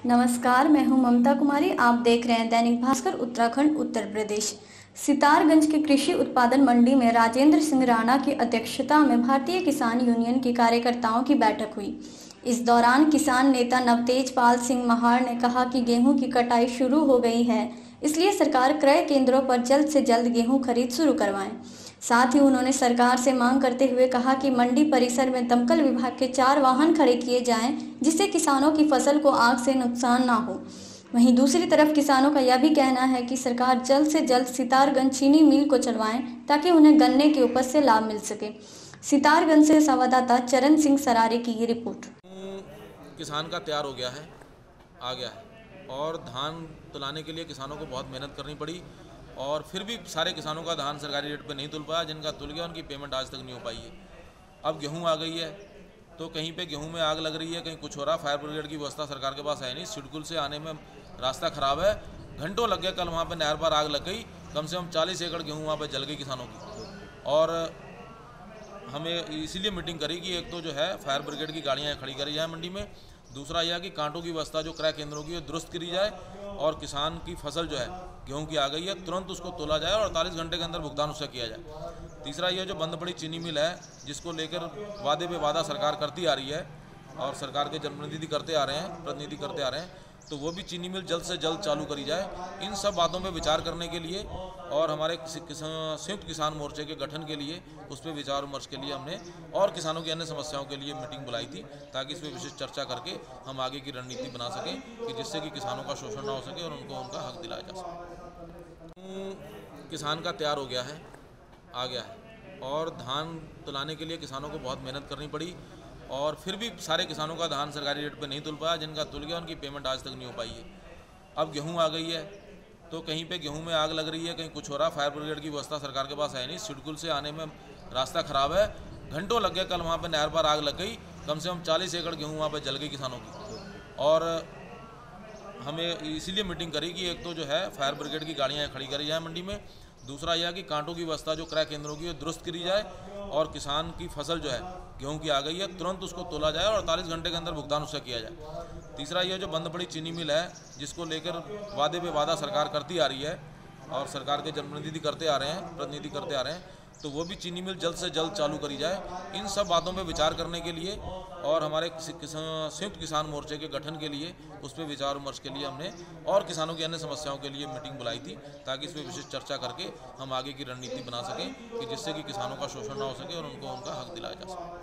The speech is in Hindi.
नमस्कार, मैं हूं ममता कुमारी। आप देख रहे हैं दैनिक भास्कर उत्तराखंड उत्तर प्रदेश। सितारगंज के कृषि उत्पादन मंडी में राजेंद्र सिंह राणा की अध्यक्षता में भारतीय किसान यूनियन के कार्यकर्ताओं की बैठक हुई। इस दौरान किसान नेता नवतेज पाल सिंह महार ने कहा कि गेहूं की कटाई शुरू हो गई है, इसलिए सरकार क्रय केंद्रों पर जल्द से जल्द गेहूं खरीद शुरू करवाएं। साथ ही उन्होंने सरकार से मांग करते हुए कहा कि मंडी परिसर में दमकल विभाग के 4 वाहन खड़े किए जाएं, जिससे किसानों की फसल को आग से नुकसान ना हो। वहीं दूसरी तरफ किसानों का यह भी कहना है कि सरकार जल्द से जल्द सितारगंज चीनी मिल को चलवाएं, ताकि उन्हें गन्ने की उपज से लाभ मिल सके। सितारगंज से संवाददाता चरण सिंह सरारे की ये रिपोर्ट। किसान का तैयार हो गया है, आ गया है, और धान तुलाने के लिए किसानों को बहुत मेहनत करनी पड़ी, और फिर भी सारे किसानों का धान सरकारी रेट पे नहीं तुल पाया। जिनका तुल गया उनकी पेमेंट आज तक नहीं हो पाई है। अब गेहूं आ गई है तो कहीं पे गेहूं में आग लग रही है, कहीं कुछ हो रहा। फायर ब्रिगेड की व्यवस्था सरकार के पास है नहीं। सिडकुल से आने में रास्ता ख़राब है, घंटों लग गए। कल वहाँ पे नहर पर आग लग गई, कम से कम 40 एकड़ गेहूँ वहाँ पर जल गई किसानों की। और हमें इसीलिए मीटिंग करी कि एक तो जो है फायर ब्रिगेड की गाड़ियाँ खड़ी करी जाए मंडी में, दूसरा यह कि कांटों की व्यवस्था जो क्रय केंद्रों की दुरुस्त करी जाए, और किसान की फसल जो है गेहूं की आ गई है तुरंत उसको तोला जाए और 48 घंटे के अंदर भुगतान उसका किया जाए। तीसरा यह जो बंद पड़ी चीनी मिल है, जिसको लेकर वादे पे वादा सरकार करती आ रही है और सरकार के प्रतिनिधि करते आ रहे हैं, तो वो भी चीनी मिल जल्द से जल्द चालू करी जाए। इन सब बातों पे विचार करने के लिए और हमारे संयुक्त किसान मोर्चे के गठन के लिए, उस पर विचार विमर्श के लिए हमने और किसानों की अन्य समस्याओं के लिए मीटिंग बुलाई थी, ताकि इस पर विशेष चर्चा करके हम आगे की रणनीति बना सकें कि जिससे कि किसानों का शोषण ना हो सके और उनको उनका हक दिलाया जा सके। किसान का तैयार हो गया है, आ गया है, और धान तुलाने के लिए किसानों को बहुत मेहनत करनी पड़ी, और फिर भी सारे किसानों का धान सरकारी रेट पे नहीं तुल पाया। जिनका तुल गया उनकी पेमेंट आज तक नहीं हो पाई है। अब गेहूं आ गई है तो कहीं पे गेहूं में आग लग रही है, कहीं कुछ हो रहा। फायर ब्रिगेड की व्यवस्था सरकार के पास है नहीं। सिडकुल से आने में रास्ता ख़राब है, घंटों लग गए। कल वहाँ पे नहर पर आग लग गई, कम से कम 40 एकड़ गेहूँ वहाँ पे जल गई किसानों की। और हमें इसीलिए मीटिंग करी कि एक तो जो है फायर ब्रिगेड की गाड़ियाँ खड़ी करी जाए मंडी में, दूसरा यह कि कांटों की व्यवस्था जो क्रय केंद्रों की दुरुस्त करी जाए, और किसान की फसल जो है गेहूं की आ गई है तुरंत उसको तोला जाए और 48 घंटे के अंदर भुगतान उसका किया जाए। तीसरा यह जो बंद पड़ी चीनी मिल है, जिसको लेकर वादे पे वादा सरकार करती आ रही है और सरकार के प्रतिनिधि करते आ रहे हैं, तो वो भी चीनी मिल जल्द से जल्द चालू करी जाए। इन सब बातों पे विचार करने के लिए और हमारे संयुक्त किसान मोर्चे के गठन के लिए, उस पर विचार विमर्श के लिए हमने और किसानों की अन्य समस्याओं के लिए मीटिंग बुलाई थी, ताकि इस पर विशेष चर्चा करके हम आगे की रणनीति बना सकें कि जिससे कि किसानों का शोषण ना हो सके और उनको उनका हक दिलाया जा सके।